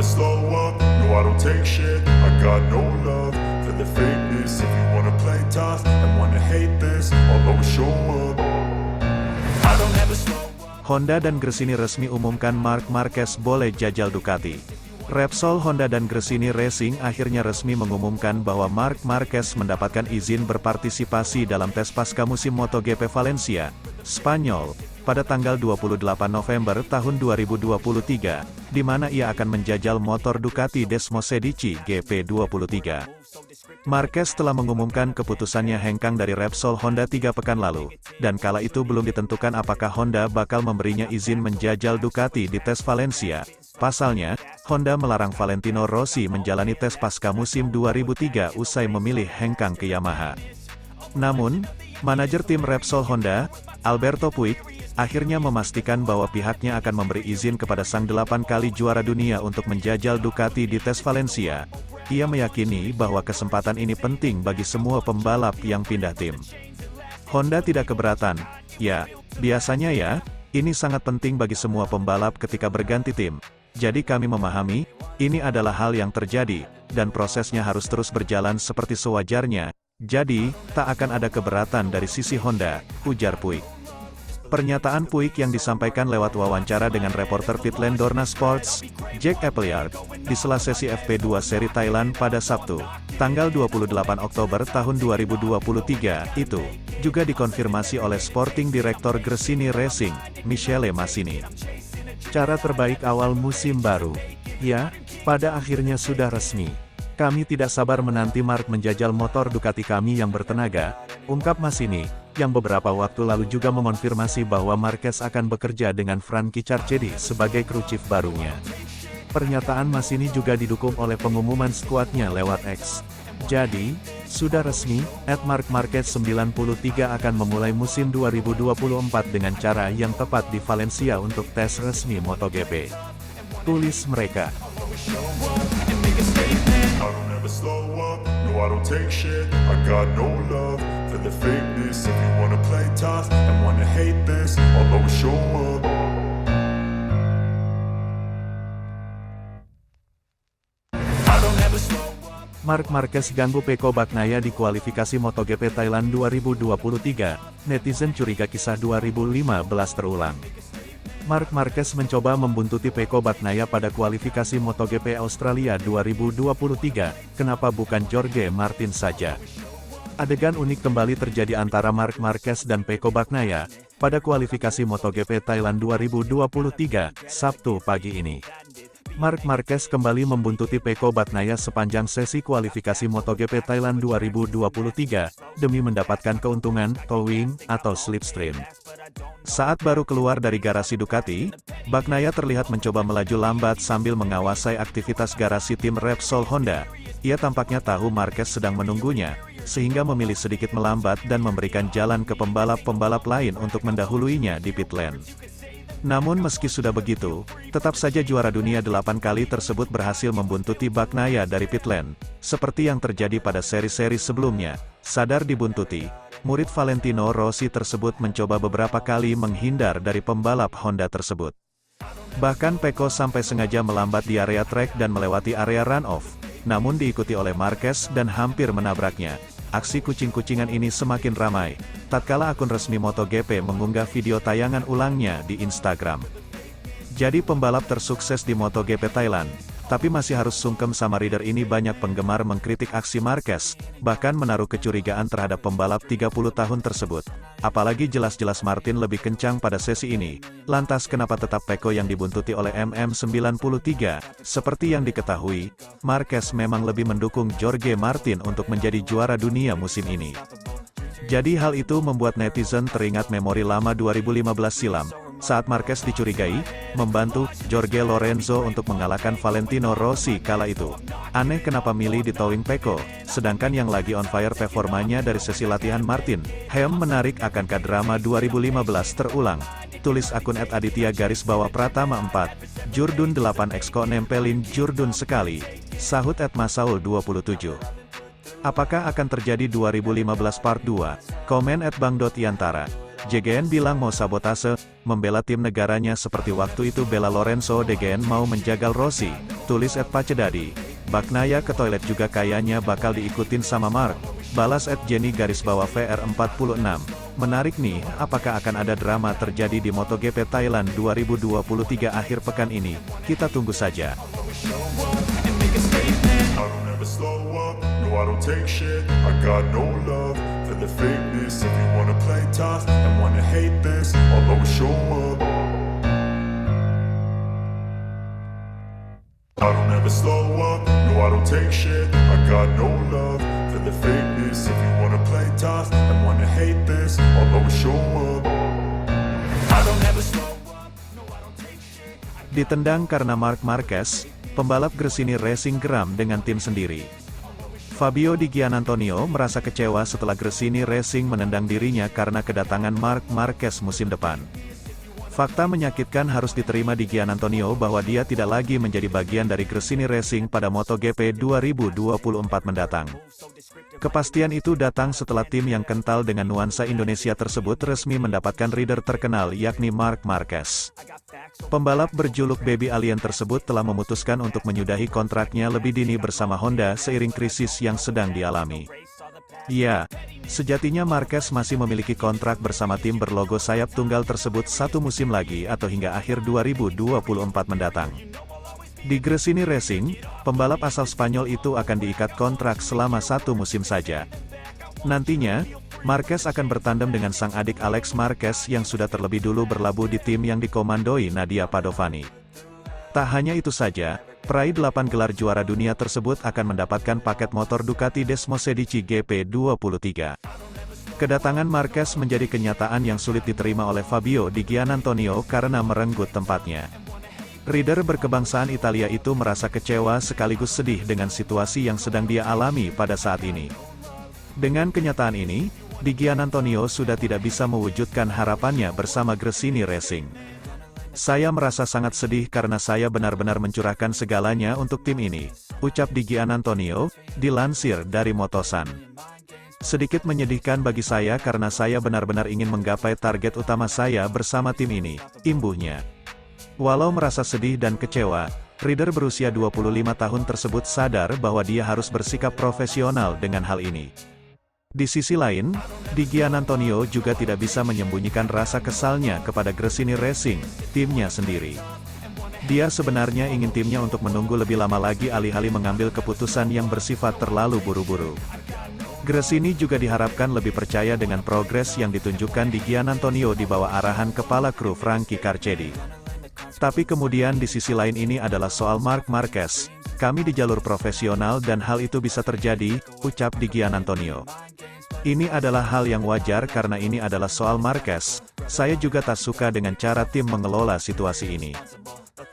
slow up, no I don't take shit. I got no love for the fakeness. If you wanna play tough and wanna hate this, I'll always show up. I don't ever slow up. Honda dan Gresini resmi umumkan Marc Marquez boleh jajal Ducati. Repsol Honda dan Gresini Racing akhirnya resmi mengumumkan bahwa Marc Marquez mendapatkan izin berpartisipasi dalam tes pasca musim MotoGP Valencia, Spanyol, pada tanggal 28 November tahun 2023, di mana ia akan menjajal motor Ducati Desmosedici GP23. Marquez telah mengumumkan keputusannya hengkang dari Repsol Honda 3 pekan lalu, dan kala itu belum ditentukan apakah Honda bakal memberinya izin menjajal Ducati di tes Valencia. Pasalnya, Honda melarang Valentino Rossi menjalani tes pasca musim 2003 usai memilih hengkang ke Yamaha. Namun, manajer tim Repsol Honda, Alberto Puig, akhirnya memastikan bahwa pihaknya akan memberi izin kepada sang 8 kali juara dunia untuk menjajal Ducati di tes Valencia. Ia meyakini bahwa kesempatan ini penting bagi semua pembalap yang pindah tim. Honda tidak keberatan. Ya, biasanya ya, ini sangat penting bagi semua pembalap ketika berganti tim. Jadi kami memahami, ini adalah hal yang terjadi, dan prosesnya harus terus berjalan seperti sewajarnya. Jadi, tak akan ada keberatan dari sisi Honda, ujar Puig. Pernyataan Puig yang disampaikan lewat wawancara dengan reporter Pitland Dorna Sports, Jack Appleyard, di sela sesi FP2 seri Thailand pada Sabtu, tanggal 28 Oktober tahun 2023, itu juga dikonfirmasi oleh Sporting Director Gresini Racing, Michele Massini. Cara terbaik awal musim baru. Ya, pada akhirnya sudah resmi. Kami tidak sabar menanti Marc menjajal motor Ducati kami yang bertenaga, ungkap Massini, yang beberapa waktu lalu juga mengonfirmasi bahwa Marquez akan bekerja dengan Frankie Carchedi sebagai kru chief barunya. Pernyataan Massini juga didukung oleh pengumuman skuadnya lewat X. Jadi, sudah resmi, Marc Marquez 93 akan memulai musim 2024 dengan cara yang tepat di Valencia untuk tes resmi MotoGP. Tulis mereka. I don't ever slow up, no I don't take shit. I got no love for the fakeness. If you wanna play tough and wanna hate this, I'll always show up. I don't ever slow up. Marc Marquez ganggu Pecco Bagnaia di kualifikasi MotoGP Thailand 2023, netizen curiga kisah 2015 terulang. Marc Marquez mencoba membuntuti Pecco Bagnaia pada kualifikasi MotoGP Australia 2023, kenapa bukan Jorge Martin saja? Adegan unik kembali terjadi antara Marc Marquez dan Pecco Bagnaia, pada kualifikasi MotoGP Thailand 2023, Sabtu pagi ini. Marc Marquez kembali membuntuti Pecco Bagnaia sepanjang sesi kualifikasi MotoGP Thailand 2023, demi mendapatkan keuntungan, towing, atau slipstream. Saat baru keluar dari garasi Ducati, Bagnaia terlihat mencoba melaju lambat sambil mengawasi aktivitas garasi tim Repsol Honda. Ia tampaknya tahu Marquez sedang menunggunya, sehingga memilih sedikit melambat dan memberikan jalan ke pembalap-pembalap lain untuk mendahuluinya di pit lane. Namun meski sudah begitu, tetap saja juara dunia 8 kali tersebut berhasil membuntuti Bagnaia dari pit lane, seperti yang terjadi pada seri-seri sebelumnya. Sadar dibuntuti, murid Valentino Rossi tersebut mencoba beberapa kali menghindar dari pembalap Honda tersebut. Bahkan Pecco sampai sengaja melambat di area trek dan melewati area run-off, namun diikuti oleh Marquez dan hampir menabraknya. Aksi kucing-kucingan ini semakin ramai, tatkala akun resmi MotoGP mengunggah video tayangan ulangnya di Instagram. Jadi pembalap tersukses di MotoGP Thailand, tapi masih harus sungkem sama rider ini. Banyak penggemar mengkritik aksi Marquez, bahkan menaruh kecurigaan terhadap pembalap 30 tahun tersebut. Apalagi jelas-jelas Martin lebih kencang pada sesi ini, lantas kenapa tetap Pecco yang dibuntuti oleh MM93? Seperti yang diketahui, Marquez memang lebih mendukung Jorge Martin untuk menjadi juara dunia musim ini. Jadi hal itu membuat netizen teringat memori lama 2015 silam, saat Marquez dicurigai membantu Jorge Lorenzo untuk mengalahkan Valentino Rossi kala itu. Aneh kenapa milih di towing Pecco, sedangkan yang lagi on fire performanya dari sesi latihan Martin. Menarik, akankah drama 2015 terulang? Tulis akun @aditya_pratama 4. Jurdun 8x kok nempelin Jurdun sekali, sahut @masaul 27. Apakah akan terjadi 2015 Part 2? Komen @bang.yantara. JGN bilang mau sabotase, membela tim negaranya seperti waktu itu Bela Lorenzo. DGN mau menjagal Rossi. tulis @pacedadi. Bagnaia ke toilet juga kayaknya bakal diikutin sama Mark, balas @Jenny_VR46. Menarik nih, apakah akan ada drama terjadi di MotoGP Thailand 2023 akhir pekan ini? Kita tunggu saja. I don't ever slow up, no I don't take shit. I got no love for the fakeness. If you wanna play tough and wanna hate this, I'll always show up. I don't ever slow up, no I don't take shit. I got no love for the fakeness. If you wanna play tough and wanna hate this, I'll always show up. I don't ever slow up, no I don't take shit. Ditendang karena Marc Marquez, pembalap Gresini Racing geram dengan tim sendiri. Fabio Di Giannantonio merasa kecewa setelah Gresini Racing menendang dirinya karena kedatangan Marc Marquez musim depan. Fakta menyakitkan harus diterima Di Giannantonio bahwa dia tidak lagi menjadi bagian dari Gresini Racing pada MotoGP 2024 mendatang. Kepastian itu datang setelah tim yang kental dengan nuansa Indonesia tersebut resmi mendapatkan rider terkenal yakni Marc Marquez. Pembalap berjuluk Baby Alien tersebut telah memutuskan untuk menyudahi kontraknya lebih dini bersama Honda seiring krisis yang sedang dialami. Ya, sejatinya Marquez masih memiliki kontrak bersama tim berlogo sayap tunggal tersebut satu musim lagi atau hingga akhir 2024 mendatang. Di Gresini Racing, pembalap asal Spanyol itu akan diikat kontrak selama satu musim saja. Nantinya, Marquez akan bertandem dengan sang adik Alex Marquez yang sudah terlebih dulu berlabuh di tim yang dikomandoi Nadia Padovani. Tak hanya itu saja, peraih 8 gelar juara dunia tersebut akan mendapatkan paket motor Ducati Desmosedici GP23. Kedatangan Marquez menjadi kenyataan yang sulit diterima oleh Fabio Di Giannantonio karena merenggut tempatnya. Rider berkebangsaan Italia itu merasa kecewa sekaligus sedih dengan situasi yang sedang dia alami pada saat ini. Dengan kenyataan ini, Di Giannantonio sudah tidak bisa mewujudkan harapannya bersama Gresini Racing. Saya merasa sangat sedih karena saya benar-benar mencurahkan segalanya untuk tim ini, ucap Di Giannantonio, dilansir dari Motosan. Sedikit menyedihkan bagi saya karena saya benar-benar ingin menggapai target utama saya bersama tim ini, imbuhnya. Walau merasa sedih dan kecewa, rider berusia 25 tahun tersebut sadar bahwa dia harus bersikap profesional dengan hal ini. Di sisi lain, Di Giannantonio juga tidak bisa menyembunyikan rasa kesalnya kepada Gresini Racing, timnya sendiri. Dia sebenarnya ingin timnya untuk menunggu lebih lama lagi alih-alih mengambil keputusan yang bersifat terlalu buru-buru. Gresini juga diharapkan lebih percaya dengan progres yang ditunjukkan Di Giannantonio di bawah arahan kepala kru Frankie Carchedi. Tapi kemudian di sisi lain ini adalah soal Marc Marquez. Kami di jalur profesional dan hal itu bisa terjadi, ucap Di Giannantonio. Ini adalah hal yang wajar karena ini adalah soal Marquez. Saya juga tak suka dengan cara tim mengelola situasi ini.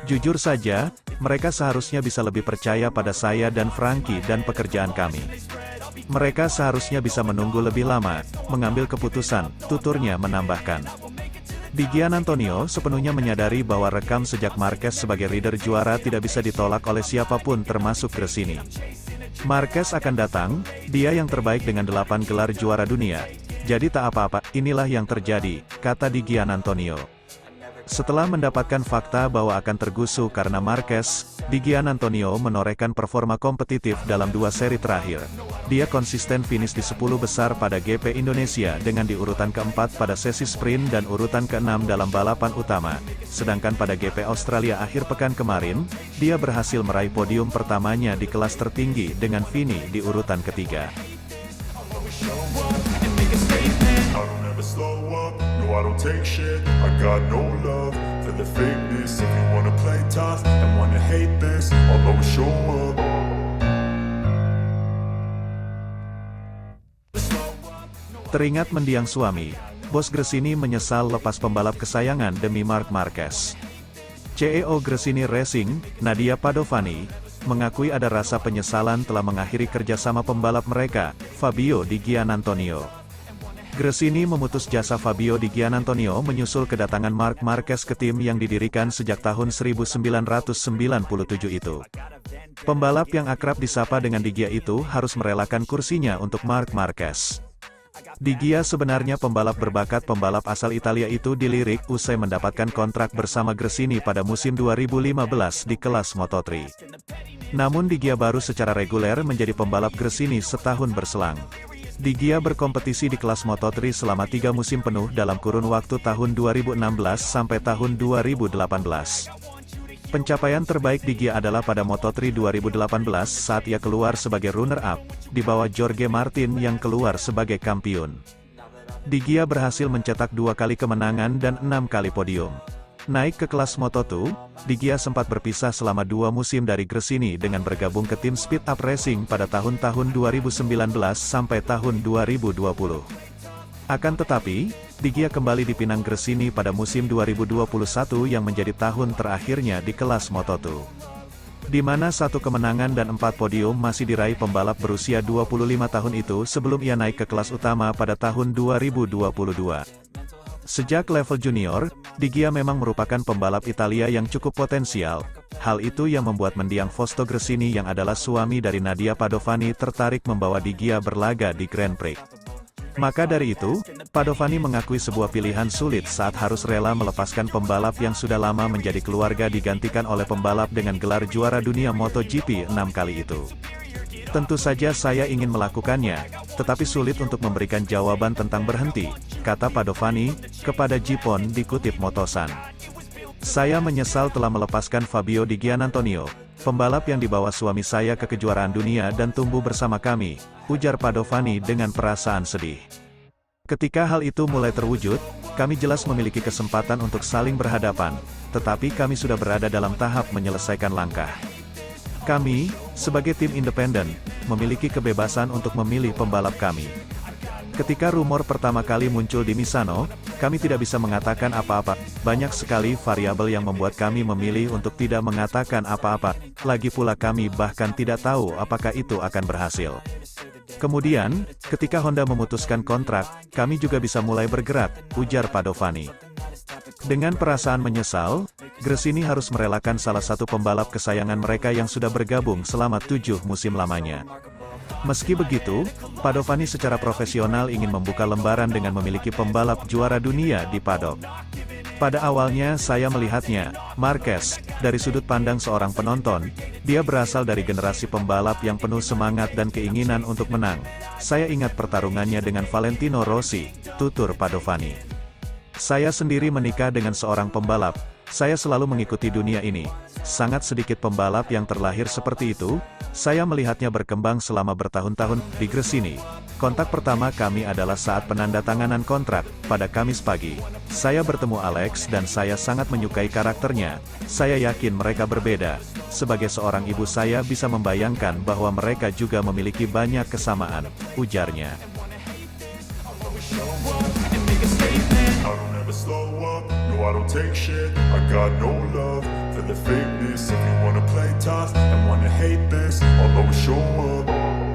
Jujur saja, mereka seharusnya bisa lebih percaya pada saya dan Frankie dan pekerjaan kami. Mereka seharusnya bisa menunggu lebih lama, mengambil keputusan, tuturnya menambahkan. Di Giannantonio sepenuhnya menyadari bahwa rekam sejak Marquez sebagai rider juara tidak bisa ditolak oleh siapapun termasuk Gresini. Marquez akan datang, dia yang terbaik dengan 8 gelar juara dunia. Jadi tak apa-apa, inilah yang terjadi, kata Di Giannantonio. Setelah mendapatkan fakta bahwa akan tergusur karena Marquez, Di Giannantonio menorehkan performa kompetitif dalam 2 seri terakhir. Dia konsisten finish di 10 besar pada GP Indonesia dengan di urutan keempat pada sesi sprint dan urutan ke-6 dalam balapan utama. Sedangkan pada GP Australia akhir pekan kemarin, dia berhasil meraih podium pertamanya di kelas tertinggi dengan finish di urutan ketiga. Slow up, no I don't take shit. I got no love for the fakeness. If you wanna play tough and wanna hate this, I'll always show up. Teringat mendiang suami, bos Gresini menyesal lepas pembalap kesayangan demi Marc Marquez. CEO Gresini Racing, Nadia Padovani, mengakui ada rasa penyesalan telah mengakhiri kerjasama pembalap mereka, Fabio Di Giannantonio. Gresini memutus jasa Fabio Di Giannantonio menyusul kedatangan Marc Marquez ke tim yang didirikan sejak tahun 1997 itu. Pembalap yang akrab disapa dengan Di Gia itu harus merelakan kursinya untuk Marc Marquez. Di Gia sebenarnya pembalap berbakat pembalap asal Italia itu dilirik usai mendapatkan kontrak bersama Gresini pada musim 2015 di kelas Moto3. Namun Di Gia baru secara reguler menjadi pembalap Gresini setahun berselang. Di Gia berkompetisi di kelas Moto3 selama 3 musim penuh dalam kurun waktu tahun 2016 sampai tahun 2018. Pencapaian terbaik Di Gia adalah pada Moto3 2018 saat ia keluar sebagai runner-up, di bawah Jorge Martin yang keluar sebagai kampiun. Di Gia berhasil mencetak 2 kali kemenangan dan 6 kali podium. Naik ke kelas Moto2, Di Gia sempat berpisah selama 2 musim dari Gresini dengan bergabung ke tim Speed Up Racing pada tahun-tahun 2019 sampai tahun 2020. Akan tetapi, Di Gia kembali dipinang Gresini pada musim 2021 yang menjadi tahun terakhirnya di kelas Moto2. Di mana 1 kemenangan dan 4 podium masih diraih pembalap berusia 25 tahun itu sebelum ia naik ke kelas utama pada tahun 2022. Sejak level junior, Di Gia memang merupakan pembalap Italia yang cukup potensial. Hal itu yang membuat mendiang Fausto Gresini yang adalah suami dari Nadia Padovani tertarik membawa Di Gia berlaga di Grand Prix. Maka dari itu, Padovani mengakui sebuah pilihan sulit saat harus rela melepaskan pembalap yang sudah lama menjadi keluarga digantikan oleh pembalap dengan gelar juara dunia MotoGP 6 kali itu. Tentu saja saya ingin melakukannya, tetapi sulit untuk memberikan jawaban tentang berhenti, kata Padovani, kepada Gippon dikutip Motosan. Saya menyesal telah melepaskan Fabio Di Giannantonio, pembalap yang dibawa suami saya ke kejuaraan dunia dan tumbuh bersama kami, ujar Padovani dengan perasaan sedih. Ketika hal itu mulai terwujud, kami jelas memiliki kesempatan untuk saling berhadapan, tetapi kami sudah berada dalam tahap menyelesaikan langkah. Kami, sebagai tim independen, memiliki kebebasan untuk memilih pembalap kami. Ketika rumor pertama kali muncul di Misano, kami tidak bisa mengatakan apa-apa. Banyak sekali variabel yang membuat kami memilih untuk tidak mengatakan apa-apa. Lagi pula kami bahkan tidak tahu apakah itu akan berhasil. Kemudian, ketika Honda memutuskan kontrak, kami juga bisa mulai bergerak, ujar Padovani. Dengan perasaan menyesal, Gresini harus merelakan salah satu pembalap kesayangan mereka yang sudah bergabung selama 7 musim lamanya. Meski begitu, Padovani secara profesional ingin membuka lembaran dengan memiliki pembalap juara dunia di paddock. Pada awalnya saya melihatnya, Marquez, dari sudut pandang seorang penonton, dia berasal dari generasi pembalap yang penuh semangat dan keinginan untuk menang. Saya ingat pertarungannya dengan Valentino Rossi, tutur Padovani. Saya sendiri menikah dengan seorang pembalap, saya selalu mengikuti dunia ini. Sangat sedikit pembalap yang terlahir seperti itu, saya melihatnya berkembang selama bertahun-tahun di Gresini. Kontak pertama kami adalah saat penandatanganan kontrak, pada Kamis pagi. Saya bertemu Alex dan saya sangat menyukai karakternya. Saya yakin mereka berbeda. Sebagai seorang ibu saya bisa membayangkan bahwa mereka juga memiliki banyak kesamaan, ujarnya. I don't ever slow up, no I don't take shit. I got no love for the fakeness. If you wanna play tough and wanna hate this, I'll always show up.